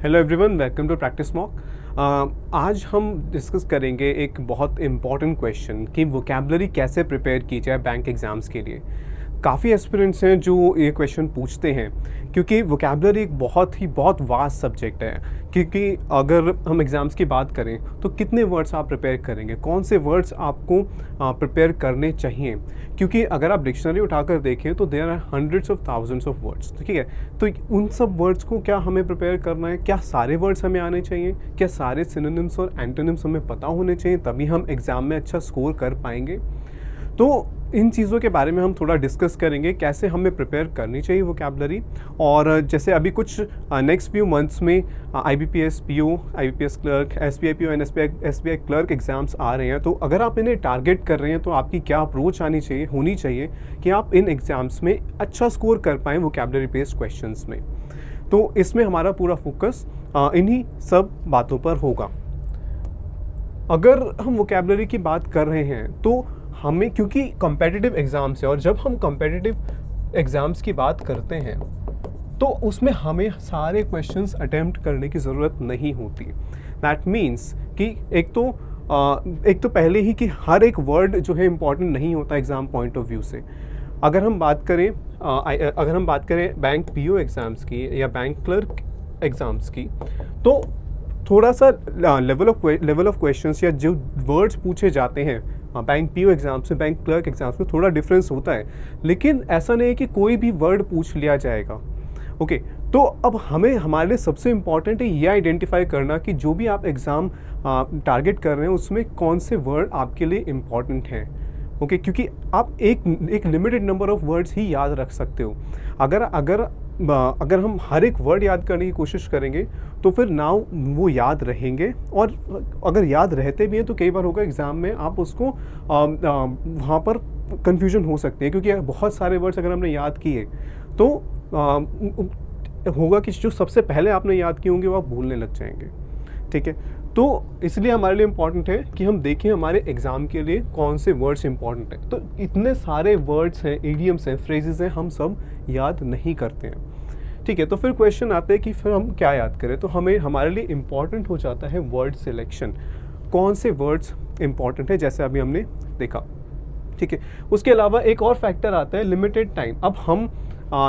Hello everyone, welcome to practice mock. आज हम discuss करेंगे एक बहुत इम्पॉर्टेंट क्वेश्चन कि वोकैबुलरी कैसे प्रिपेयर की जाए बैंक एग्ज़ाम्स के लिए। काफ़ी एस्पिरेंट्स हैं जो ये क्वेश्चन पूछते हैं क्योंकि वोकैबुलरी एक बहुत वास्ट सब्जेक्ट है। क्योंकि अगर हम एग्ज़ाम्स की बात करें तो कितने वर्ड्स आप प्रिपेयर करेंगे, कौन से वर्ड्स आपको प्रिपेयर करने चाहिए, क्योंकि अगर आप डिक्शनरी उठाकर देखें तो there are hundreds of thousands of words. ठीक है, तो उन सब वर्ड्स को क्या हमें प्रिपेयर करना है? क्या सारे वर्ड्स हमें आने चाहिए? क्या सारे सिनोनिम्स और एंटोनिम्स हमें पता होने चाहिए, तभी हम एग्ज़ाम में अच्छा स्कोर कर पाएंगे? तो इन चीज़ों के बारे में हम थोड़ा डिस्कस करेंगे, कैसे हमें प्रिपेयर करनी चाहिए वोकैबुलरी। और जैसे अभी कुछ नेक्स्ट फ्यू मंथ्स में IBPS PO, IBPS clerk, SBI PO and SBI clerk exams आ रहे हैं। तो अगर आप इन्हें टारगेट कर रहे हैं तो आपकी क्या अप्रोच होनी चाहिए कि आप इन एग्ज़ाम्स में अच्छा स्कोर कर पाएँ वोकैबुलरी बेस्ड क्वेश्चंस में। तो इसमें हमारा पूरा फोकस इन्हीं सब बातों पर होगा। अगर हम वोकैबुलरी की बात कर रहे हैं तो हमें, क्योंकि कॉम्पिटिटिव एग्ज़ाम्स है और जब हम कॉम्पिटिटिव एग्ज़ाम्स की बात करते हैं तो उसमें हमें सारे क्वेश्चंस अटेम्प्ट करने की ज़रूरत नहीं होती। दैट मीन्स कि एक तो पहले ही कि हर एक वर्ड जो है इम्पॉर्टेंट नहीं होता एग्ज़ाम पॉइंट ऑफ व्यू से। अगर हम बात करें बैंक PO एग्ज़ाम्स की या बैंक क्लर्क एग्ज़ाम्स की, तो थोड़ा सा लेवल ऑफ क्वेश्चंस या जो वर्ड्स पूछे जाते हैं बैंक PO एग्ज़ाम से बैंक क्लर्क एग्ज़ाम्स में थोड़ा डिफरेंस होता है। लेकिन ऐसा नहीं है कि कोई भी वर्ड पूछ लिया जाएगा। ओके, तो अब हमारे लिए सबसे इम्पॉर्टेंट है ये आइडेंटिफाई करना कि जो भी आप एग्ज़ाम टारगेट कर रहे हैं उसमें कौन से वर्ड आपके लिए इम्पॉर्टेंट हैं। ओके, क्योंकि आप एक लिमिटेड नंबर ऑफ वर्ड्स ही याद रख सकते हो। अगर हम हर एक वर्ड याद करने की कोशिश करेंगे तो फिर ना वो याद रहेंगे, और अगर याद रहते भी हैं तो कई बार होगा एग्ज़ाम में आप उसको वहाँ पर कन्फ्यूजन हो सकती है, क्योंकि बहुत सारे वर्ड्स अगर हमने याद किए तो होगा कि जो सबसे पहले आपने याद किए होंगे वो आप भूलने लग जाएंगे। ठीक है, तो इसलिए हमारे लिए इम्पॉर्टेंट है कि हम देखें हमारे एग्ज़ाम के लिए कौन से वर्ड्स इंपॉर्टेंट हैं। तो इतने सारे वर्ड्स हैं, इडियम्स हैं, फ्रेजेस हैं, हम सब याद नहीं करते हैं। ठीक है, तो फिर क्वेश्चन आते हैं कि फिर हम क्या याद करें। तो हमारे लिए इम्पॉर्टेंट हो जाता है वर्ड सिलेक्शन, कौन से वर्ड्स इंपॉर्टेंट है, जैसे अभी हमने देखा। ठीक है, उसके अलावा एक और फैक्टर आता है लिमिटेड टाइम। अब हम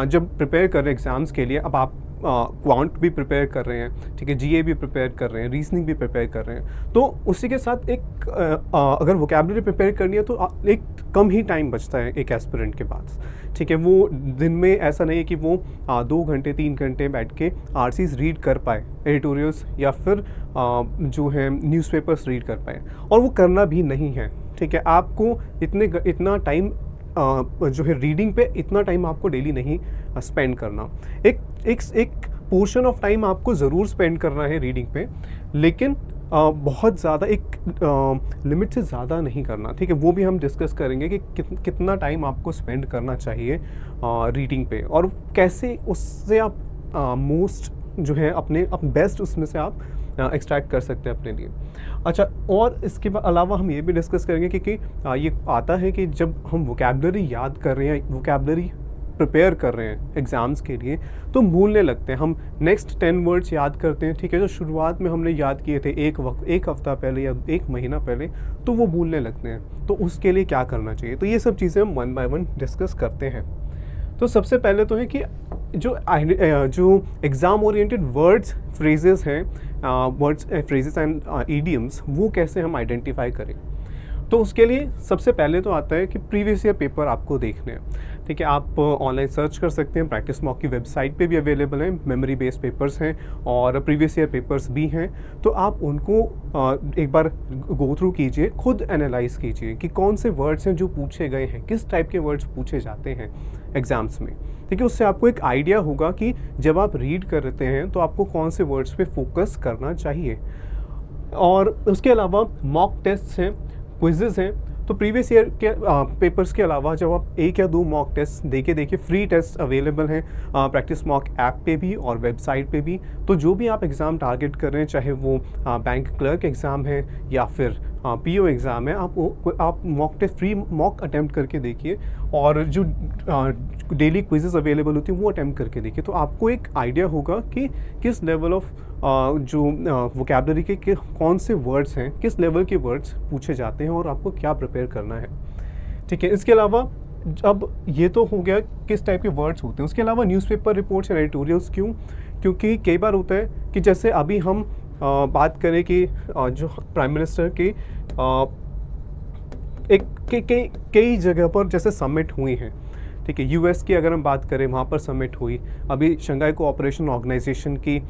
जब प्रिपेयर कर रहे हैं एग्ज़ाम्स के लिए, अब आप क्वांट भी प्रिपेयर कर रहे हैं, ठीक है, GA भी प्रिपेयर कर रहे हैं, रीजनिंग भी प्रिपेयर कर रहे हैं, तो उसी के साथ अगर वोकैबुलरी प्रिपेयर करनी है तो एक कम ही टाइम बचता है एक एस्पिरेंट के पास। ठीक है, वो दिन में ऐसा नहीं है कि वो 2 घंटे 3 घंटे बैठ के RCs रीड कर पाए, एडिटोरियल्स या फिर जो है न्यूज़पेपर्स रीड कर पाए, और वो करना भी नहीं है। ठीक है, आपको इतना टाइम जो है रीडिंग पे इतना टाइम आपको डेली नहीं स्पेंड करना। एक पोर्शन ऑफ टाइम आपको ज़रूर स्पेंड करना है रीडिंग पे, लेकिन बहुत ज़्यादा एक लिमिट से ज़्यादा नहीं करना। ठीक है, वो भी हम डिस्कस करेंगे कि कितना टाइम आपको स्पेंड करना चाहिए रीडिंग पे, और कैसे उससे आप मोस्ट जो है अपने बेस्ट उसमें से आप एक्सट्रैक्ट कर सकते हैं अपने लिए। अच्छा, और इसके अलावा हम ये भी डिस्कस करेंगे क्योंकि ये आता है कि जब हम वोकैबुलरी याद कर रहे हैं, वोकैबुलरी प्रिपेयर कर रहे हैं एग्ज़ाम्स के लिए, तो भूलने लगते हैं। हम नेक्स्ट 10 वर्ड्स याद करते हैं, ठीक है, जो शुरुआत में हमने याद किए थे एक हफ़्ता पहले या 1 महीना पहले, तो वो भूलने लगते हैं। तो उसके लिए क्या करना चाहिए, तो ये सब चीज़ें हम 1 बाय 1 डिस्कस करते हैं। तो सबसे पहले तो है कि जो एग्ज़ाम ओरिएंटेड वर्ड्स, फ्रेजेस हैं, फ्रेजेस एंड इडियम्स, वो कैसे हम आइडेंटिफाई करें। तो उसके लिए सबसे पहले तो आता है कि प्रीवियस ईयर पेपर आपको देखने हैं। ठीक है, आप ऑनलाइन सर्च कर सकते हैं, प्रैक्टिस मॉक की वेबसाइट पे भी अवेलेबल हैं, मेमोरी बेस्ड पेपर्स हैं और प्रीवियस ईयर पेपर्स भी हैं। तो आप उनको एक बार गो थ्रू कीजिए, खुद एनालाइज कीजिए कि कौन से वर्ड्स हैं जो पूछे गए हैं, किस टाइप के वर्ड्स पूछे जाते हैं एग्ज़ाम्स में। ठीक है, उससे आपको एक आइडिया होगा कि जब आप रीड करते हैं तो आपको कौन से वर्ड्स पे फोकस करना चाहिए। और उसके अलावा मॉक टेस्ट्स हैं, क्विज़ेज़ हैं। तो प्रीवियस ईयर के पेपर्स के अलावा जब आप 1 या 2 मॉक टेस्ट देखिए, फ्री टेस्ट अवेलेबल हैं प्रैक्टिस मॉक ऐप पे भी और वेबसाइट पे भी। तो जो भी आप एग्ज़ाम टारगेट कर रहे हैं, चाहे वो बैंक क्लर्क एग्ज़ाम है या फिर पीओ एग्ज़ाम है, आप mock test free mock attempt करके देखिए, और जो डेली क्विजेस अवेलेबल होती हैं वो अटैम्प्ट करके देखिए, तो आपको एक आइडिया होगा कि किस लेवल ऑफ जो वोकैबलरी के कौन से वर्ड्स हैं, किस लेवल के वर्ड्स पूछे जाते हैं और आपको क्या प्रिपेयर करना है। ठीक है, इसके अलावा अब ये तो हो गया किस टाइप के वर्ड्स होते हैं। उसके अलावा न्यूज़पेपर रिपोर्ट्स एंड एडिटोरियल्स क्यों? क्योंकि कई बार होता है कि जैसे अभी हम बात करें कि जो प्राइम मिनिस्टर की कई जगह पर जैसे समिट हुई हैं, ठीक है, यूएस की अगर हम बात करें वहाँ पर समिट हुई, अभी शंघाई कोऑपरेशन ऑर्गेनाइजेशन की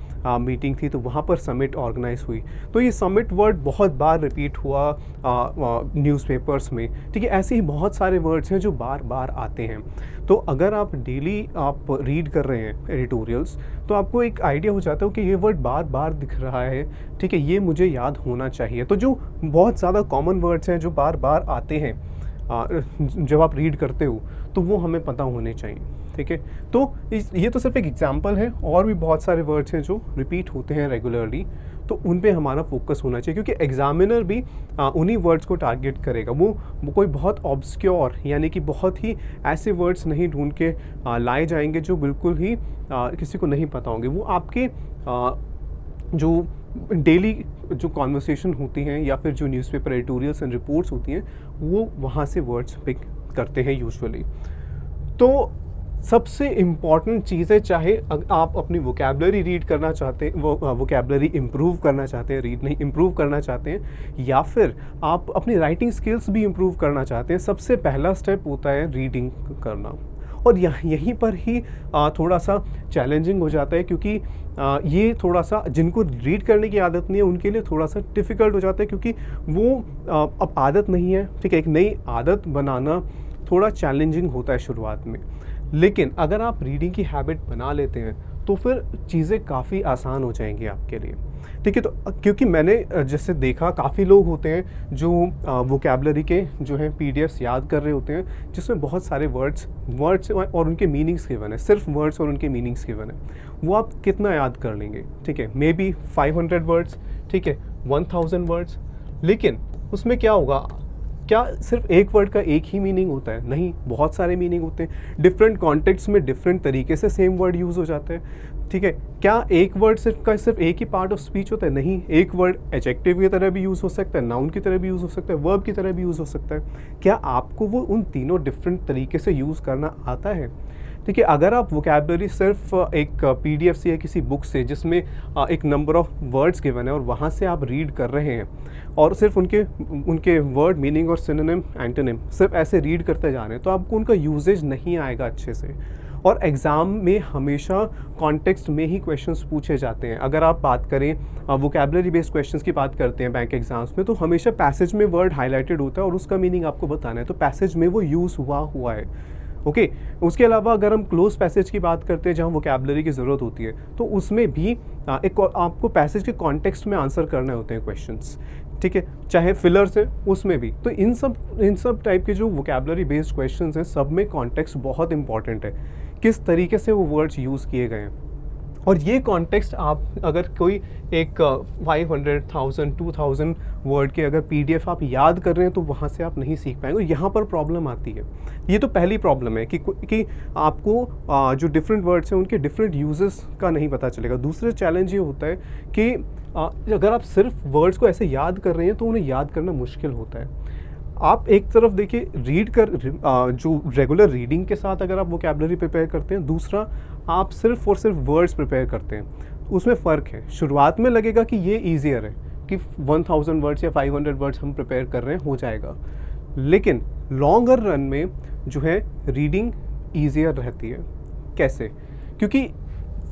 मीटिंग थी तो वहाँ पर समिट ऑर्गेनाइज हुई, तो ये समिट वर्ड बहुत बार रिपीट हुआ न्यूज़पेपर्स में। ठीक है, ऐसे ही बहुत सारे वर्ड्स हैं जो बार बार आते हैं। तो अगर आप डेली आप रीड कर रहे हैं एडिटोरियल्स, तो आपको एक आइडिया हो जाता है कि ये वर्ड बार बार दिख रहा है, ठीक है, ये मुझे याद होना चाहिए। तो जो बहुत ज़्यादा कॉमन वर्ड्स हैं जो बार बार आते हैं जब आप रीड करते हो, तो वो हमें पता होने चाहिए। ठीक है, तो ये तो सिर्फ एक एग्जांपल है, और भी बहुत सारे वर्ड्स हैं जो रिपीट होते हैं रेगुलरली, तो उन पे हमारा फोकस होना चाहिए, क्योंकि एग्जामिनर भी उन्हीं वर्ड्स को टारगेट करेगा। वो कोई बहुत ऑब्सक्योर यानी कि बहुत ही ऐसे वर्ड्स नहीं ढूंढ के लाए जाएंगे जो बिल्कुल ही किसी को नहीं पता होंगे। वो आपके जो डेली जो कॉन्वर्सेशन होती हैं या फिर जो न्यूज़पेपर एडिटोरियल्स एंड रिपोर्ट्स होती हैं, वो वहाँ से वर्ड्स पिक करते हैं यूजुअली। तो सबसे इम्पॉर्टेंट चीज़ है, चाहे आप अपनी वोकैबलरी रीड करना चाहते हैं, वोकैबलरी इम्प्रूव करना चाहते हैं, रीड नहीं इम्प्रूव करना चाहते हैं, या फिर आप अपनी राइटिंग स्किल्स भी इम्प्रूव करना चाहते हैं, सबसे पहला स्टेप होता है रीडिंग करना। और यहीं पर ही थोड़ा सा चैलेंजिंग हो जाता है, क्योंकि ये थोड़ा सा जिनको रीड करने की आदत नहीं है उनके लिए थोड़ा सा डिफ़िकल्ट हो जाता है, क्योंकि वो अब आदत नहीं है। ठीक है, एक नई आदत बनाना थोड़ा चैलेंजिंग होता है शुरुआत में, लेकिन अगर आप रीडिंग की हैबिट बना लेते हैं तो फिर चीज़ें काफ़ी आसान हो जाएंगी आपके लिए। ठीक है, तो क्योंकि मैंने जैसे देखा काफ़ी लोग होते हैं जो वोकैबलरी के जो है पीडीएफ्स याद कर रहे होते हैं, जिसमें बहुत सारे वर्ड्स और उनके मीनिंग्स गिवन है, सिर्फ वर्ड्स और उनके मीनिंग्स गिवन है। वो आप कितना याद कर लेंगे? ठीक है, मे बी 500 वर्ड्स, ठीक है, 1000 वर्ड्स, लेकिन उसमें क्या होगा? क्या सिर्फ एक वर्ड का एक ही मीनिंग होता है? नहीं, बहुत सारे मीनिंग होते हैं। डिफरेंट कॉन्टेक्स्ट में डिफरेंट तरीके से सेम वर्ड यूज़ हो जाता है। ठीक है, क्या एक वर्ड सिर्फ एक ही पार्ट ऑफ स्पीच होता है? नहीं, एक वर्ड एडजेक्टिव की तरह भी यूज़ हो सकता है, नाउन की तरह भी यूज़ हो सकता है, वर्ब की तरह भी यूज़ हो सकता है। क्या आपको वो उन तीनों डिफरेंट तरीके से यूज़ करना आता है? ठीक है, अगर आप वोकैबलरी सिर्फ एक पीडीएफ से या किसी बुक से जिसमें एक नंबर ऑफ वर्ड्स गिवन है और वहाँ से आप रीड कर रहे हैं, और सिर्फ उनके वर्ड मीनिंग और सिनोनिम एंटोनिम सिर्फ ऐसे रीड करते जा रहे हैं, तो आपको उनका यूजेज नहीं आएगा अच्छे से। और एग्ज़ाम में हमेशा कॉन्टेक्स्ट में ही क्वेश्चंस पूछे जाते हैं। अगर आप बात करें वोकैबलरी बेस्ड क्वेश्चंस की बात करते हैं बैंक एग्जाम्स में, तो हमेशा पैसेज में वर्ड हाईलाइटेड होता है और उसका मीनिंग आपको बताना है, तो पैसेज में वो यूज़ हुआ है। ओके, उसके अलावा अगर हम क्लोज पैसेज की बात करते हैं जहाँ वोकैबलरी की ज़रूरत होती है, तो उसमें भी एक आपको पैसेज के कॉन्टेक्स्ट में आंसर करने होते हैं क्वेश्चंस। ठीक है, चाहे फिलर्स है उसमें भी। तो इन सब टाइप के जो वोकैबलरी बेस्ड क्वेश्चंस हैं, सब में कॉन्टेक्स्ट बहुत इंपॉर्टेंट है, किस तरीके से वो वर्ड्स यूज़ किए गए हैं। और ये कॉन्टेक्स्ट आप अगर कोई एक 500, 1000, 2000 वर्ड के अगर पीडीएफ आप याद कर रहे हैं, तो वहाँ से आप नहीं सीख पाएंगे। और यहाँ पर प्रॉब्लम आती है, ये तो पहली प्रॉब्लम है कि आपको जो डिफरेंट वर्ड्स हैं उनके डिफरेंट यूजेस का नहीं पता चलेगा। दूसरा चैलेंज ये होता है कि अगर आप सिर्फ वर्ड्स को ऐसे याद कर रहे हैं तो उन्हें याद करना मुश्किल होता है। आप एक तरफ देखिए जो रेगुलर रीडिंग के साथ अगर आप वोकैबलरी प्रिपेयर करते हैं, दूसरा आप सिर्फ और सिर्फ वर्ड्स प्रिपेयर करते हैं, उसमें फ़र्क है। शुरुआत में लगेगा कि ये ईजियर है कि 1000 वर्ड्स या 500 वर्ड्स हम प्रिपेयर कर रहे हैं, हो जाएगा, लेकिन लॉन्गर रन में जो है रीडिंग ईजियर रहती है। कैसे? क्योंकि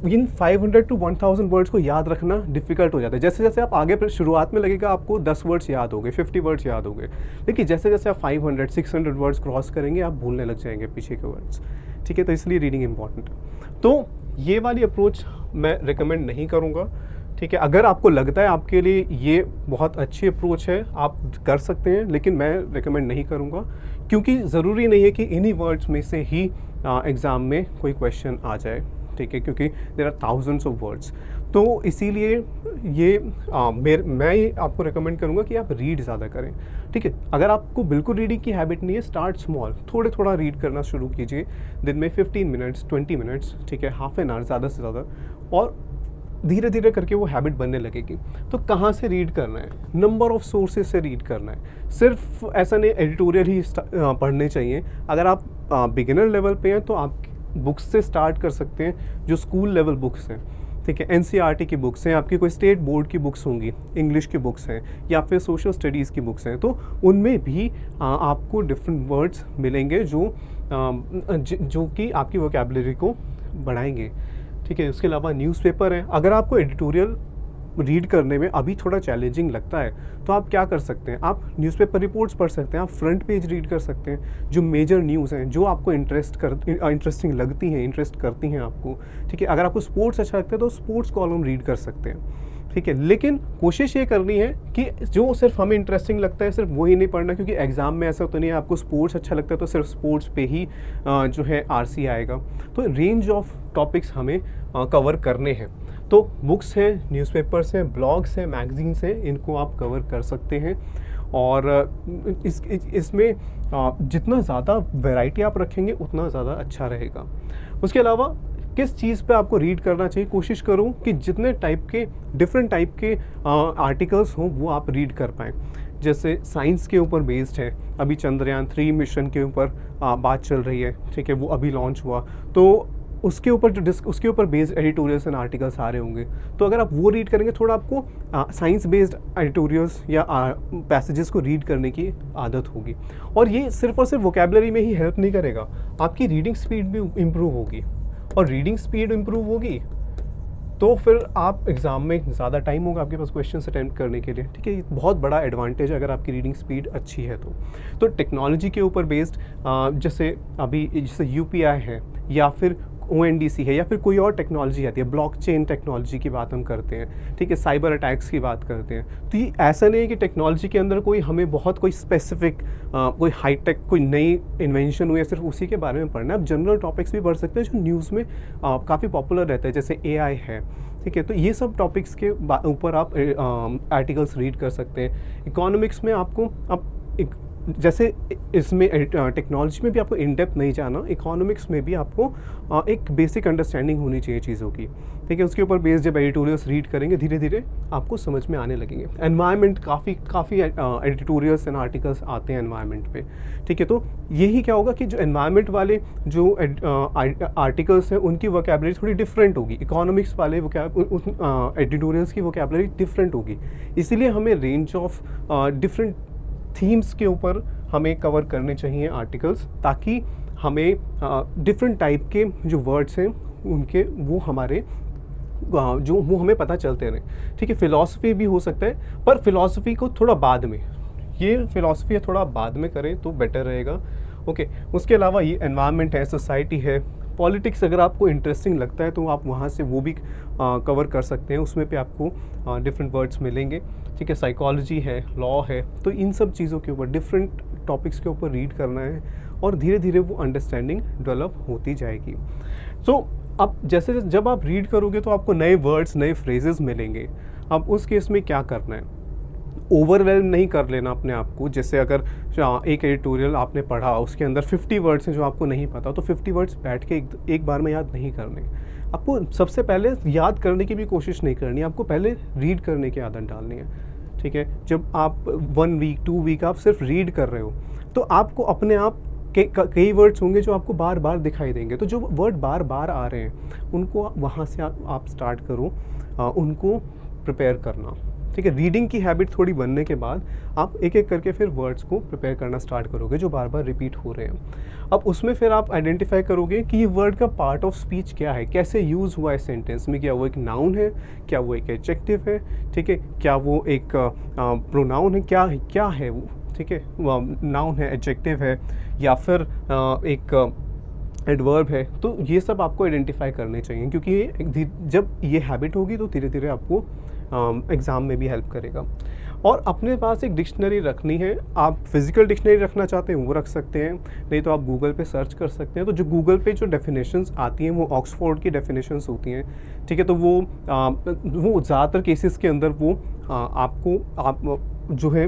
इन 500 to 1000 वर्ड्स को याद रखना डिफ़िकल्ट हो जाता है। जैसे जैसे आप आगे शुरुआत में लगेगा आपको 10 वर्ड्स याद हो गए, 50 वर्ड्स याद हो गए, लेकिन जैसे जैसे आप 500, 600 वर्ड्स क्रॉस करेंगे, आप भूलने लग जाएंगे पीछे के वर्ड्स। ठीक है, तो इसलिए रीडिंग इंपॉर्टेंट है। तो ये वाली अप्रोच मैं रिकमेंड नहीं करूँगा। ठीक है, अगर आपको लगता है आपके लिए ये बहुत अच्छी अप्रोच है, आप कर सकते हैं, लेकिन मैं रिकमेंड नहीं करूँगा, क्योंकि ज़रूरी नहीं है कि इन्हीं वर्ड्स में से ही एग्ज़ाम में कोई क्वेश्चन आ जाए। ठीक है, क्योंकि there are thousands of words. तो इसीलिए ये मैं ये आपको रिकमेंड करूँगा कि आप रीड ज़्यादा करें, ठीक है। अगर आपको बिल्कुल रीडिंग की हैबिट नहीं है, स्टार्ट स्मॉल, थोड़ा रीड करना शुरू कीजिए। दिन में 15 मिनट्स, 20 मिनट्स, ठीक है, हाफ एन आवर ज़्यादा से ज़्यादा, और धीरे धीरे करके वो हैबिट बनने लगेगी। तो कहाँ से रीड करना है? नंबर ऑफ़ सोर्सेज से रीड करना है। सिर्फ ऐसा नहीं एडिटोरियल ही पढ़ने चाहिए। अगर आप बिगिनर लेवल पे हैं तो आप बुक्स से स्टार्ट कर सकते हैं, जो स्कूल लेवल बुक्स हैं, ठीक है। एनसीईआरटी की बुक्स हैं, आपकी कोई स्टेट बोर्ड की बुक्स होंगी, इंग्लिश की बुक्स हैं, या फिर सोशल स्टडीज़ की बुक्स हैं, तो उनमें भी आपको डिफरेंट वर्ड्स मिलेंगे जो कि आपकी वोकैबुलरी को बढ़ाएंगे, ठीक है। उसके अलावा न्यूज़पेपर है। अगर आपको एडिटोरियल रीड करने में अभी थोड़ा चैलेंजिंग लगता है तो आप क्या कर सकते हैं, आप न्यूज़पेपर रिपोर्ट्स पढ़ सकते हैं, आप फ्रंट पेज रीड कर सकते हैं, जो मेजर न्यूज़ हैं, जो आपको इंटरेस्टिंग लगती हैं, इंटरेस्ट करती हैं आपको, ठीक है। अगर आपको स्पोर्ट्स अच्छा लगता है तो स्पोर्ट्स कॉलम रीड कर सकते हैं, ठीक है। लेकिन कोशिश ये करनी है कि जो सिर्फ हमें इंटरेस्टिंग लगता है सिर्फ वही नहीं पढ़ना, क्योंकि एग्ज़ाम में ऐसा तो नहीं है आपको स्पोर्ट्स अच्छा लगता है तो सिर्फ स्पोर्ट्स पे ही जो है आरसी आएगा। तो रेंज ऑफ टॉपिक्स हमें कवर करने हैं। तो बुक्स हैं, न्यूज़पेपर्स हैं, ब्लॉग्स हैं, मैगज़ीन्स हैं, इनको आप कवर कर सकते हैं। और इसमें जितना ज़्यादा वैरायटी आप रखेंगे उतना ज़्यादा अच्छा रहेगा। उसके अलावा किस चीज़ पे आपको रीड करना चाहिए, कोशिश करूँ कि जितने डिफरेंट टाइप के आर्टिकल्स हों वो आप रीड कर पाएँ। जैसे साइंस के ऊपर बेस्ड है, अभी चंद्रयान 3 मिशन के ऊपर बात चल रही है, ठीक है, वो अभी लॉन्च हुआ, तो उसके ऊपर बेस्ड एडिटोरियल्स एंड आर्टिकल्स आ रहे होंगे। तो अगर आप वो रीड करेंगे, थोड़ा आपको साइंस बेस्ड एडिटोरियल्स या पैसेजेस को रीड करने की आदत होगी। और ये सिर्फ और सिर्फ वोकैबुलरी में ही हेल्प नहीं करेगा, आपकी रीडिंग स्पीड भी इम्प्रूव होगी, और रीडिंग स्पीड इम्प्रूव होगी तो फिर आप एग्ज़ाम में ज़्यादा टाइम होगा आपके पास क्वेश्चंस अटेम्प्ट करने के लिए, ठीक है। ये बहुत बड़ा एडवांटेज है अगर आपकी रीडिंग स्पीड अच्छी है तो टेक्नोलॉजी के ऊपर बेस्ड जैसे यूपीआई है, या फिर ओएनडीसी है, या फिर कोई और टेक्नोलॉजी आती है, ब्लॉकचेन टेक्नोलॉजी की बात हम करते हैं, ठीक है, साइबर अटैक्स की बात करते हैं। तो ये ऐसा नहीं है कि टेक्नोलॉजी के अंदर हमें बहुत कोई स्पेसिफिक कोई हाईटेक कोई नई इन्वेंशन हुई है सिर्फ उसी के बारे में पढ़ना है। आप जनरल टॉपिक्स भी पढ़ सकते हैं जो न्यूज़ में काफ़ी पॉपुलर रहते हैं, जैसे एआई है, ठीक है। तो ये सब टॉपिक्स के ऊपर आप आर्टिकल्स रीड कर सकते हैं। इकोनॉमिक्स में आपको जैसे इसमें टेक्नोलॉजी में भी आपको इन डेप्थ नहीं जाना, इकोनॉमिक्स में भी आपको एक बेसिक अंडरस्टैंडिंग होनी चाहिए चीज़ों की, ठीक है। उसके ऊपर बेस्ड जब एडिटोरियल्स रीड करेंगे धीरे धीरे आपको समझ में आने लगेंगे। एनवायरनमेंट काफ़ी एडिटोरियल्स एंड आर्टिकल्स आते हैं एनवायरनमेंट पे, ठीक है। तो यही क्या होगा कि जो एनवायरनमेंट वाले जो आर्टिकल्स हैं उनकी वोकैबुलरी थोड़ी डिफरेंट होगी, इकोनॉमिक्स वाले एडिटोरियल्स की वोकैबुलरी डिफरेंट होगी। इसीलिए हमें रेंज ऑफ डिफरेंट थीम्स के ऊपर हमें कवर करने चाहिए आर्टिकल्स, ताकि हमें डिफरेंट टाइप के जो वर्ड्स हैं उनके वो हमें पता चलते रहें, ठीक है। फ़िलॉसफी भी हो सकता है, पर फ़िलॉसफी को थोड़ा बाद में, ये फ़िलॉसफी थोड़ा बाद में करें तो बेटर रहेगा, ओके। उसके अलावा ये एनवायरनमेंट है, सोसाइटी है, पॉलिटिक्स अगर आपको इंटरेस्टिंग लगता है तो आप वहाँ से वो भी कवर कर सकते हैं, उसमें पे आपको डिफरेंट वर्ड्स मिलेंगे, ठीक है। साइकोलॉजी है, लॉ है, तो इन सब चीज़ों के ऊपर डिफरेंट टॉपिक्स के ऊपर रीड करना है, और धीरे धीरे वो अंडरस्टैंडिंग डेवलप होती जाएगी। सो अब जैसे जब आप रीड करोगे तो आपको नए वर्ड्स, नए फ्रेजेस मिलेंगे। अब उस केस में क्या करना है, ओवरवेल्म नहीं कर लेना अपने आप को। जैसे अगर एक एडिटोरियल आपने पढ़ा, उसके अंदर 50 वर्ड्स हैं जो आपको नहीं पता, तो 50 वर्ड्स बैठ के एक बार में याद नहीं करने। आपको सबसे पहले याद करने की भी कोशिश नहीं करनी, आपको पहले रीड करने की आदत डालनी है, ठीक है। जब आप 1 वीक 2 वीक आप सिर्फ रीड कर रहे हो तो आपको अपने आप कई वर्ड्स होंगे जो आपको बार बार दिखाई देंगे। तो जो वर्ड बार बार आ रहे हैं उनको वहाँ से आप स्टार्ट करो उनको प्रिपेयर करना, ठीक है। रीडिंग की हैबिट थोड़ी बनने के बाद आप एक एक करके फिर वर्ड्स को प्रिपेयर करना स्टार्ट करोगे जो बार बार रिपीट हो रहे हैं। अब उसमें फिर आप आइडेंटिफाई करोगे कि ये वर्ड का पार्ट ऑफ स्पीच क्या है, कैसे यूज़ हुआ है सेंटेंस में, क्या वो एक नाउन है, क्या वो एक एडजेक्टिव है, ठीक है, क्या वो एक प्रोनाउन है, क्या है वो, ठीक है, नाउन है, एडजेक्टिव है, या फिर एक एडवर्ब है। तो ये सब आपको आइडेंटिफाई करने चाहिए, क्योंकि जब ये हैबिट होगी तो धीरे धीरे आपको एग्ज़ाम में भी हेल्प करेगा। और अपने पास एक डिक्शनरी रखनी है, आप फिज़िकल डिक्शनरी रखना चाहते हैं वो रख सकते हैं, नहीं तो आप गूगल पे सर्च कर सकते हैं। तो जो गूगल पे जो डेफिनेशंस आती हैं वो ऑक्सफोर्ड की डेफिनेशंस होती हैं, ठीक है। तो वो ज़्यादातर केसेस के अंदर वो आप जो है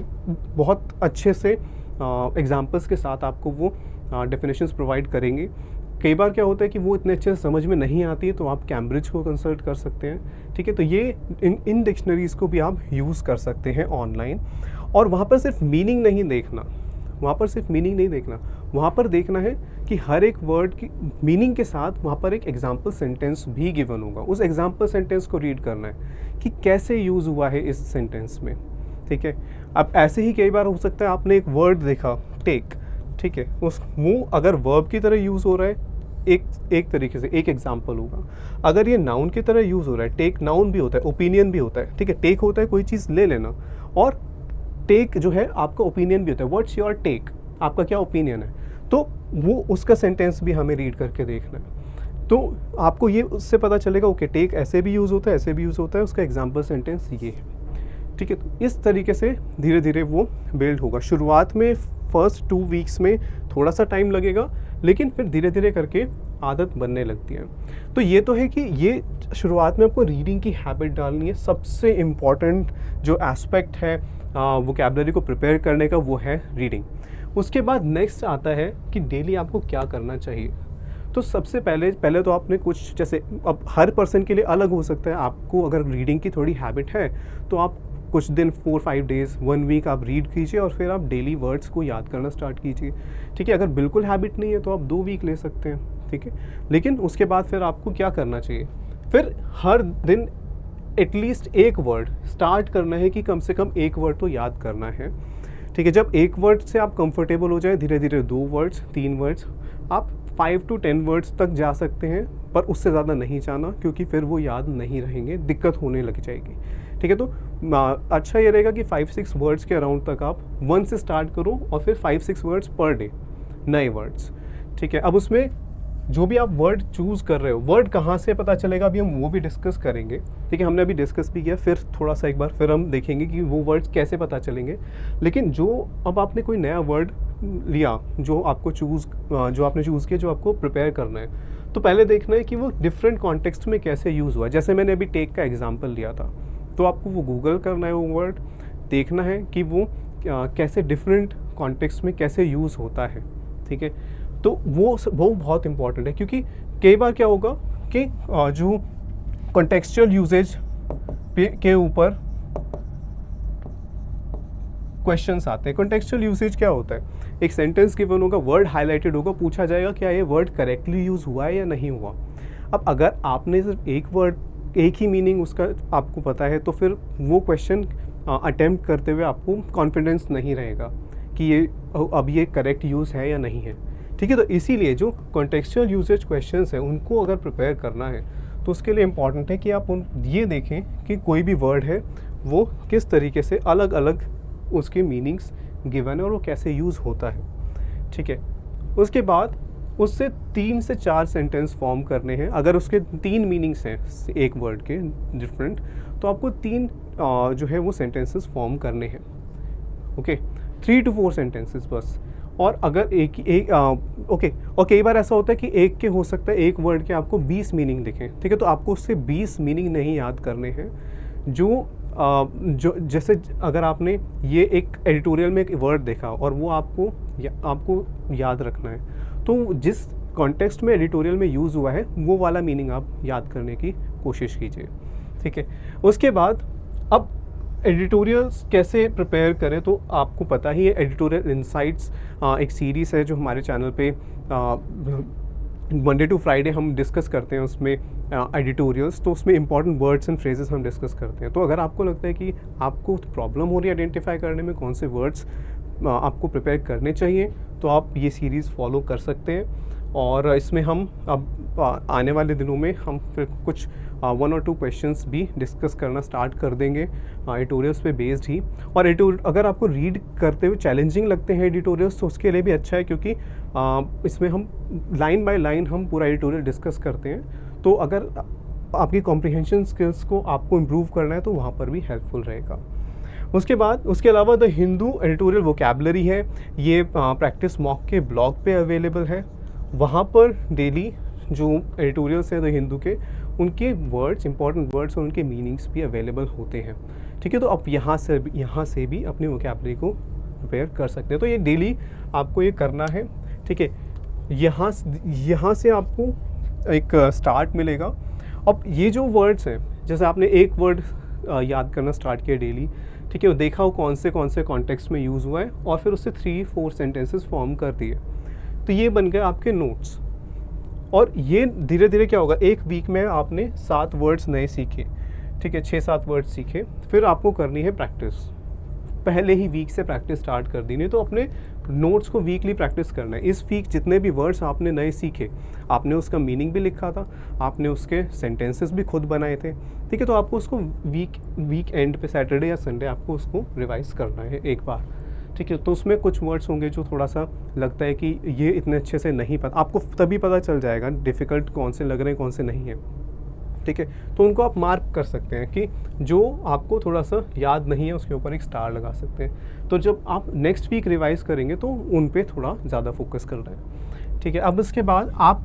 बहुत अच्छे से एग्जांपल्स के साथ आपको वो डेफिनेशंस प्रोवाइड करेंगे। कई बार क्या होता है कि वो इतने अच्छे से समझ में नहीं आती है, तो आप कैम्ब्रिज को कंसल्ट कर सकते हैं, ठीक है। तो ये इन डिक्शनरीज़ को भी आप यूज़ कर सकते हैं ऑनलाइन। और वहाँ पर सिर्फ मीनिंग नहीं देखना, वहाँ पर देखना है कि हर एक वर्ड की मीनिंग के साथ वहाँ पर एक एग्जाम्पल सेंटेंस भी गिवन होगा। उस एग्जाम्पल सेंटेंस को रीड करना है कि कैसे यूज़ हुआ है इस सेंटेंस में, ठीक है। अब ऐसे ही कई बार हो सकता है आपने एक वर्ड देखा टेक, ठीक है, वो अगर वर्ब की तरह यूज़ हो रहा है एक तरीके से, एक एग्जाम्पल होगा। अगर ये नाउन की तरह यूज़ हो रहा है, टेक नाउन भी होता है, ओपिनियन भी होता है, ठीक है। टेक होता है कोई चीज़ ले लेना, और टेक जो है आपका ओपिनियन भी होता है। व्हाट्स योर टेक, आपका क्या ओपिनियन है, तो वो उसका सेंटेंस भी हमें रीड करके देखना है। तो आपको ये उससे पता चलेगा ओके टेक ऐसे भी यूज़ होता है, ऐसे भी यूज़ होता है, उसका एग्जाम्पल सेंटेंस ये है, ठीक है। तो इस तरीके से धीरे धीरे वो बिल्ड होगा। शुरुआत में फर्स्ट 2 वीक्स में थोड़ा सा टाइम लगेगा, लेकिन फिर धीरे धीरे करके आदत बनने लगती है। तो ये तो है कि ये शुरुआत में आपको रीडिंग की हैबिट डालनी है। सबसे इम्पॉर्टेंट जो एस्पेक्ट है वोकैबुलरी को प्रिपेयर करने का, वो है रीडिंग। उसके बाद नेक्स्ट आता है कि डेली आपको क्या करना चाहिए। तो सबसे पहले तो आपने कुछ, जैसे अब हर पर्सन के लिए अलग हो सकता है। आपको अगर रीडिंग की थोड़ी हैबिट है तो आप कुछ दिन 4-5 डेज़ 1 वीक आप रीड कीजिए और फिर आप डेली वर्ड्स को याद करना स्टार्ट कीजिए, ठीक है। अगर बिल्कुल हैबिट नहीं है तो आप 2 वीक ले सकते हैं, ठीक है। लेकिन उसके बाद फिर आपको क्या करना चाहिए, फिर हर दिन एटलीस्ट एक वर्ड स्टार्ट करना है कि कम से कम एक वर्ड तो याद करना है, ठीक है। जब एक वर्ड से आप कंफर्टेबल हो जाए, धीरे धीरे 2 वर्ड्स 3 वर्ड्स, आप 5 to 10 वर्ड्स तक जा सकते हैं, पर उससे ज़्यादा नहीं जाना, क्योंकि फिर वो याद नहीं रहेंगे, दिक्कत होने लग जाएगी, ठीक है। तो अच्छा ये रहेगा कि 5-6 वर्ड्स के अराउंड तक आप 1 से स्टार्ट करो और फिर 5-6 वर्ड्स पर डे, नए वर्ड्स, ठीक है। अब उसमें जो भी आप वर्ड चूज़ कर रहे हो, वर्ड कहाँ से पता चलेगा, अभी हम वो भी डिस्कस करेंगे, ठीक है। हमने अभी डिस्कस भी किया, फिर थोड़ा सा एक बार फिर हम देखेंगे कि वो वर्ड्स कैसे पता चलेंगे। लेकिन जो अब आपने कोई नया वर्ड लिया, जो आपने चूज़ किया, जो आपको प्रिपेयर करना है, तो पहले देखना है कि वो डिफरेंट कॉन्टेक्स्ट में कैसे यूज़ हुआ। जैसे मैंने अभी टेक का एग्जाम्पल लिया था, तो आपको वो गूगल करना है, वो वर्ड देखना है कि वो कैसे डिफरेंट कॉन्टेक्स्ट में कैसे यूज़ होता है, ठीक है। तो वो बहुत इंपॉर्टेंट है, क्योंकि कई बार क्या होगा कि जो कॉन्टेक्सचुअल यूजेज के ऊपर क्वेश्चंस आते हैं। कॉन्टेक्सचुअल यूसेज क्या होता है, एक सेंटेंस गिवन होगा, वर्ड हाईलाइटेड होगा, पूछा जाएगा क्या ये वर्ड करेक्टली यूज़ हुआ है या नहीं हुआ। अब अगर आपने सिर्फ एक वर्ड, एक ही मीनिंग उसका आपको पता है, तो फिर वो क्वेश्चन अटेम्प्ट करते हुए आपको कॉन्फिडेंस नहीं रहेगा कि ये अब ये करेक्ट यूज़ है या नहीं है, ठीक है। तो इसीलिए जो कॉन्टेक्सचुअल यूसेज क्वेश्चंस हैं उनको अगर प्रिपेयर करना है, तो उसके लिए इम्पॉर्टेंट है कि आप ये देखें कि कोई भी वर्ड है वो किस तरीके से अलग अलग उसके मीनिंग्स गिवन है और वो कैसे यूज़ होता है, ठीक है। उसके बाद उससे 3 से 4 सेंटेंस फॉर्म करने हैं। अगर उसके 3 मीनिंग्स हैं एक वर्ड के डिफरेंट, तो आपको 3 जो है वो सेंटेंसेस फॉर्म करने हैं, ओके। 3 to 4 सेंटेंसेस बस। और अगर ओके, और कई बार ऐसा होता है कि एक के हो सकता है एक वर्ड के आपको 20 मीनिंग दिखें, ठीक है। तो आपको उससे 20 मीनिंग नहीं याद करने हैं। जो जैसे अगर आपने ये एक एडिटोरियल में एक वर्ड देखा और वो आपको याद रखना है, तो जिस कॉन्टेक्स्ट में एडिटोरियल में यूज़ हुआ है वो वाला मीनिंग आप याद करने की कोशिश कीजिए, ठीक है। उसके बाद अब एडिटोरियल्स कैसे प्रिपेयर करें, तो आपको पता ही है, एडिटोरियल इनसाइट्स एक सीरीज़ है जो हमारे चैनल पे मंडे टू फ्राइडे हम डिस्कस करते हैं उसमें एडिटोरियल्स। तो उसमें इंपॉर्टेंट वर्ड्स एंड फ्रेजेस हम डिस्कस करते हैं। तो अगर आपको लगता है कि आपको प्रॉब्लम हो रही है आइडेंटिफाई करने में कौन से वर्ड्स आपको प्रिपेयर करने चाहिए, तो आप ये सीरीज़ फॉलो कर सकते हैं। और इसमें हम अब आने वाले दिनों में हम फिर कुछ 1 or 2 क्वेश्चंस भी डिस्कस करना स्टार्ट कर देंगे एडिटोरियल्स पे बेस्ड ही। और अगर आपको रीड करते हुए चैलेंजिंग लगते हैं एडिटोरियल्स, तो उसके लिए भी अच्छा है, क्योंकि इसमें हम लाइन बाय लाइन हम पूरा एडिटोरियल डिस्कस करते हैं। तो अगर आपकी कॉम्प्रिहेंशन स्किल्स को आपको इम्प्रूव करना है तो वहाँ पर भी हेल्पफुल रहेगा। उसके बाद उसके अलावा द हिंदू एडिटोरियल वोकैबुलरी है, ये प्रैक्टिस मॉक के ब्लॉग पे अवेलेबल है। वहाँ पर डेली जो एडिटोरियल्स हैं द हिंदू के, उनके वर्ड्स, इंपॉर्टेंट वर्ड्स और उनके मीनिंग्स भी अवेलेबल होते हैं। ठीक है, तो आप यहाँ से भी अपनी वोकैबुलरी को प्रिपेयर कर सकते हैं। तो ये डेली आपको ये करना है। ठीक है, यहाँ से आपको एक स्टार्ट मिलेगा। अब ये जो वर्ड्स हैं, जैसे आपने एक वर्ड याद करना स्टार्ट किया डेली, ठीक है, वो देखा वो कौन से कॉन्टेक्स्ट में यूज़ हुआ है और फिर उससे 3-4 सेंटेंसेस फॉर्म कर दिए, तो ये बन गए आपके नोट्स। और ये धीरे धीरे क्या होगा, एक वीक में आपने 7 वर्ड्स नए सीखे, ठीक है, 6-7 वर्ड्स सीखे, फिर आपको करनी है प्रैक्टिस। पहले ही वीक से प्रैक्टिस स्टार्ट कर दी, नहीं तो अपने नोट्स को वीकली प्रैक्टिस करना है। इस वीक जितने भी वर्ड्स आपने नए सीखे, आपने उसका मीनिंग भी लिखा था, आपने उसके सेंटेंसेस भी खुद बनाए थे, ठीक है, तो आपको उसको वीक एंड पे सैटरडे या संडे आपको उसको रिवाइज करना है एक बार। ठीक है, तो उसमें कुछ वर्ड्स होंगे जो थोड़ा सा लगता है कि ये इतने अच्छे से नहीं पता, आपको तभी पता चल जाएगा डिफ़िकल्ट कौन से लग रहे हैं कौन से नहीं है। ठीक है, तो उनको आप मार्क कर सकते हैं कि जो आपको थोड़ा सा याद नहीं है उसके ऊपर एक स्टार लगा सकते हैं। तो जब आप नेक्स्ट वीक रिवाइज करेंगे तो उन पे थोड़ा ज़्यादा फोकस कर रहे हैं। ठीक है, अब इसके बाद आप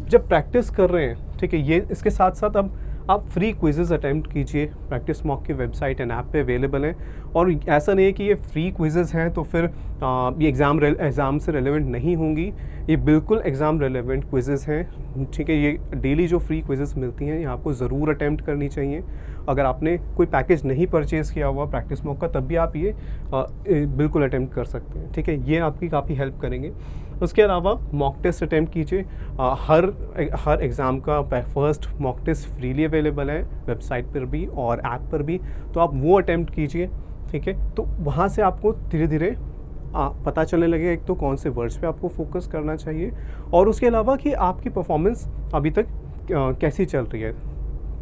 जब प्रैक्टिस कर रहे हैं, ठीक है, ये इसके साथ साथ अब आप फ्री क्विज़ेस अटैम्प्ट कीजिए। प्रैक्टिस मॉक की वेबसाइट एंड ऐप पे अवेलेबल है। और ऐसा नहीं है कि ये फ्री क्विज़ेस हैं तो फिर ये एग्ज़ाम से रेलेवेंट नहीं होंगी, ये बिल्कुल एग्ज़ाम रेलेवेंट क्विज़ेस हैं। ठीक है, ये डेली जो फ्री क्विज़ेस मिलती हैं ये आपको ज़रूर अटैम्प्ट करनी चाहिए। अगर आपने कोई पैकेज नहीं परचेज़ किया हुआ प्रैक्टिस मॉक का, तब भी आप ये बिल्कुल अटैम्प्ट कर सकते हैं। ठीक है, ये आपकी काफ़ी हेल्प करेंगे। उसके अलावा मॉक टेस्ट अटैम्प्ट कीजिए। हर एग्ज़ाम का first mock test freely available है वेबसाइट पर भी और ऐप पर भी, तो आप वो अटैम्प्ट कीजिए। ठीक है, तो वहाँ से आपको धीरे धीरे पता चलने लगेगा एक तो कौन से वर्ड्स पे आपको फोकस करना चाहिए, और उसके अलावा कि आपकी परफॉर्मेंस अभी तक कैसी चल रही है।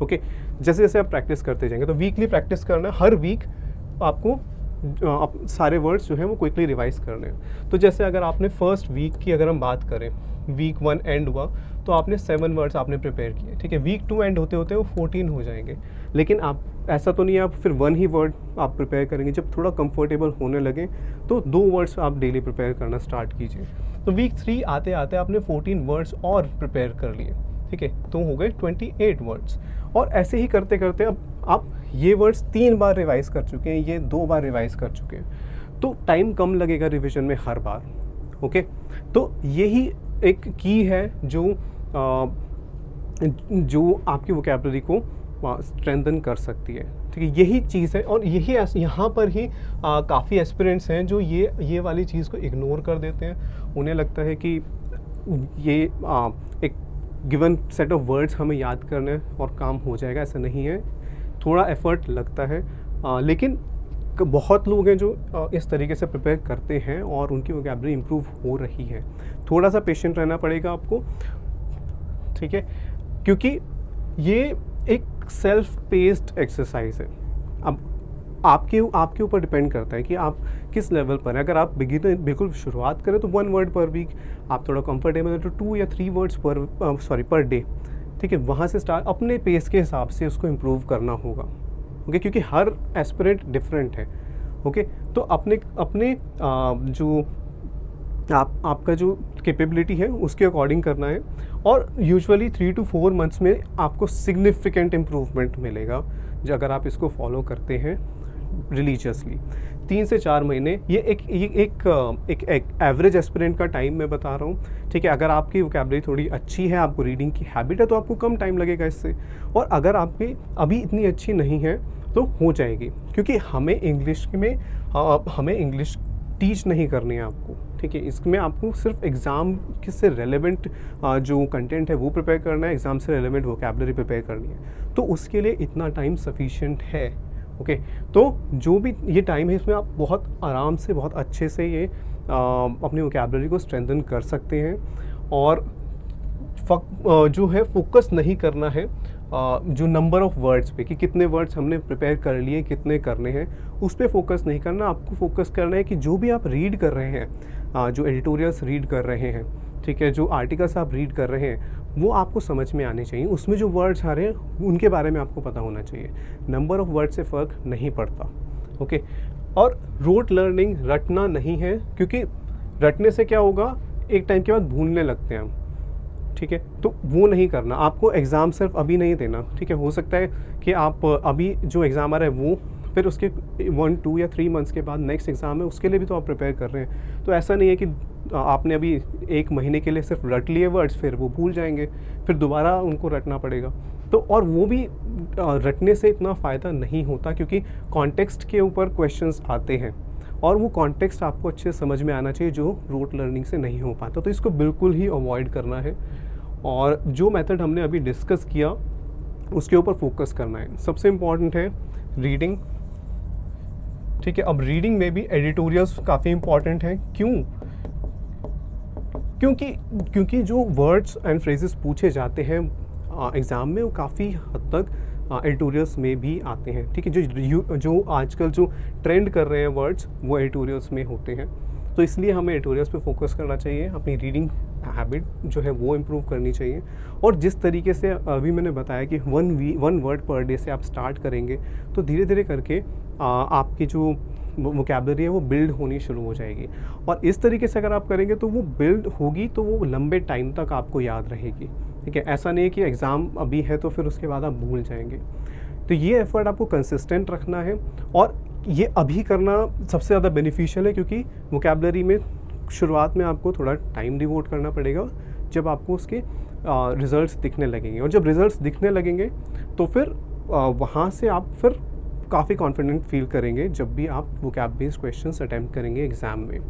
ओके, जैसे जैसे आप प्रैक्टिस करते जाएंगे, तो वीकली प्रैक्टिस करना है। हर वीक आपको आप सारे वर्ड्स जो हैं वो क्विकली रिवाइज करने हैं। तो जैसे अगर आपने फर्स्ट वीक की अगर हम बात करें, वीक 1 एंड हुआ तो आपने 7 वर्ड्स आपने प्रिपेयर किए। ठीक है, वीक 2 एंड होते होते वो 14 हो जाएंगे। लेकिन आप ऐसा तो नहीं है आप फिर 1 ही वर्ड आप प्रिपेयर करेंगे। जब थोड़ा कंफर्टेबल होने लगे तो 2 वर्ड्स आप डेली प्रिपेयर करना स्टार्ट कीजिए। तो वीक 3 आते आते आपने 14 वर्ड्स और प्रिपेयर कर लिए। ठीक है, तो हो गए 28 वर्ड्स। और ऐसे ही करते करते अब आप ये वर्ड्स 3 बार रिवाइज कर चुके हैं, ये 2 बार रिवाइज कर चुके हैं, तो टाइम कम लगेगा रिवीजन में हर बार। ओके, तो यही एक की है जो आपकी वोकैबुलरी को स्ट्रेंथन कर सकती है। ठीक है, यही चीज़ है। और यही यहाँ पर ही काफ़ी एस्पिरेंट्स हैं जो ये वाली चीज़ को इग्नोर कर देते हैं। उन्हें लगता है कि ये एक गिवन सेट ऑफ वर्ड्स हमें याद करने और काम हो जाएगा, ऐसा नहीं है। थोड़ा एफर्ट लगता है, लेकिन बहुत लोग हैं जो इस तरीके से प्रिपेयर करते हैं और उनकी वोकैबुलरी इम्प्रूव हो रही है। थोड़ा सा पेशेंट रहना पड़ेगा आपको। ठीक है, क्योंकि ये एक सेल्फ पेस्ड एक्सरसाइज है। अब आपके ऊपर डिपेंड करता है कि आप किस लेवल पर हैं। अगर आप बिल्कुल शुरुआत करें तो 1 वर्ड पर वीक, आप थोड़ा कंफर्टेबल है तो 2 या 3 वर्ड्स पर डे। ठीक है, वहाँ से स्टार्ट अपने पेस के हिसाब से उसको इम्प्रूव करना होगा। ओके, क्योंकि हर एस्पिरेंट डिफरेंट है। ओके, तो अपने जो आपका जो कैपेबिलिटी है उसके अकॉर्डिंग करना है। और यूजुअली 3 to 4 मंथ्स में आपको सिग्निफिकेंट इम्प्रूवमेंट मिलेगा जो अगर आप इसको फॉलो करते हैं रिलीजियसली। 3 से 4 महीने ये एक एवरेज एस्पिरेंट का टाइम मैं बता रहा हूँ। ठीक है, अगर आपकी वोकैबुलरी थोड़ी अच्छी है, आपको रीडिंग की हैबिट है, तो आपको कम टाइम लगेगा इससे। और अगर आपकी अभी इतनी अच्छी नहीं है तो हो जाएगी, क्योंकि हमें इंग्लिश टीच नहीं करनी है आपको। ठीक है, इसमें आपको सिर्फ एग्ज़ाम से रेलेवेंट जो कंटेंट है वो प्रिपेयर करना है, एग्ज़ाम से रेलेवेंट वोकैबुलरी प्रिपेयर करनी है, तो उसके लिए इतना टाइम सफिशिएंट है। ओके, तो जो भी ये टाइम है इसमें आप बहुत आराम से बहुत अच्छे से ये अपनी वोकैबुलरी को स्ट्रेंथन कर सकते हैं। और जो है फोकस नहीं करना है जो नंबर ऑफ़ वर्ड्स पे कि कितने वर्ड्स हमने प्रिपेयर कर लिए, कितने करने हैं, उस पर फोकस नहीं करना। आपको फोकस करना है कि जो भी आप रीड कर रहे हैं, जो एडिटोरियल्स रीड कर रहे हैं, ठीक है, जो आर्टिकल्स आप रीड कर रहे हैं, वो आपको समझ में आने चाहिए, उसमें जो वर्ड्स आ रहे हैं उनके बारे में आपको पता होना चाहिए। नंबर ऑफ़ वर्ड से फ़र्क नहीं पड़ता, ओके। और रोट लर्निंग रटना नहीं है, क्योंकि रटने से क्या होगा, एक टाइम के बाद भूलने लगते हैं हम, ठीक है। तो वो नहीं करना, आपको एग्ज़ाम सिर्फ अभी नहीं देना, ठीक है। हो सकता है कि आप अभी जो एग्ज़ाम आ रहा है वो, फिर उसके 1, 2 या 3 मंथ्स के बाद नेक्स्ट एग्ज़ाम है, उसके लिए भी तो आप प्रिपेयर कर रहे हैं। तो ऐसा नहीं है कि आपने अभी 1 महीने के लिए सिर्फ रट लिए वर्ड्स, फिर वो भूल जाएंगे, फिर दोबारा उनको रटना पड़ेगा। तो और वो भी रटने से इतना फ़ायदा नहीं होता, क्योंकि कॉन्टेक्स्ट के ऊपर क्वेश्चंस आते हैं और वो कॉन्टेक्स्ट आपको अच्छे से समझ में आना चाहिए, जो रोट लर्निंग से नहीं हो पाता। तो इसको बिल्कुल ही अवॉइड करना है, और जो मेथड हमने अभी डिस्कस किया उसके ऊपर फोकस करना है। सबसे इम्पॉर्टेंट है रीडिंग, ठीक है। अब रीडिंग में भी एडिटोरियल्स काफ़ी इम्पॉर्टेंट हैं। क्योंकि जो वर्ड्स एंड फ्रेजेस पूछे जाते हैं एग्ज़ाम में, वो काफ़ी हद तक एडिटोरियल्स में भी आते हैं, ठीक है। जो आजकल जो ट्रेंड कर रहे हैं वर्ड्स, वो एडिटोरियल्स में होते हैं। तो इसलिए हमें एडिटोरियल्स पे फोकस करना चाहिए, अपनी रीडिंग हैबिट जो है वो इम्प्रूव करनी चाहिए। और जिस तरीके से अभी मैंने बताया कि 1 वर्ड पर डे से आप स्टार्ट करेंगे, तो धीरे धीरे करके आपकी जो वोकैबुलरी है वो बिल्ड होनी शुरू हो जाएगी। और इस तरीके से अगर आप करेंगे तो वो बिल्ड होगी, तो वो लंबे टाइम तक आपको याद रहेगी, ठीक है। ऐसा नहीं है कि एग्ज़ाम अभी है तो फिर उसके बाद आप भूल जाएंगे। तो ये एफ़र्ट आपको कंसिस्टेंट रखना है, और ये अभी करना सबसे ज़्यादा बेनिफिशियल है, क्योंकि वोकैबुलरी में शुरुआत में आपको थोड़ा टाइम डिवोट करना पड़ेगा, जब आपको उसके रिज़ल्ट्स दिखने लगेंगे। और जब रिज़ल्ट्स दिखने लगेंगे तो फिर वहाँ से आप फिर काफ़ी कॉन्फिडेंट फील करेंगे जब भी आप वोकैब बेस्ड क्वेश्चंस अटेम्प्ट करेंगे एग्ज़ाम में।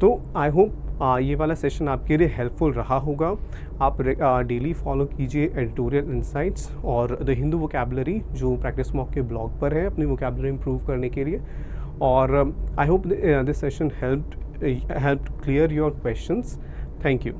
तो आई होप ये वाला सेशन आपके लिए हेल्पफुल रहा होगा। आप डेली फॉलो कीजिए एडिटोरियल इंसाइट्स और द हिंदू वोकैबुलरी, जो प्रैक्टिस मॉक के ब्लॉग पर है, अपनी वोकैबुलरी इंप्रूव करने के लिए। और I hope this session helped clear your questions. Thank you.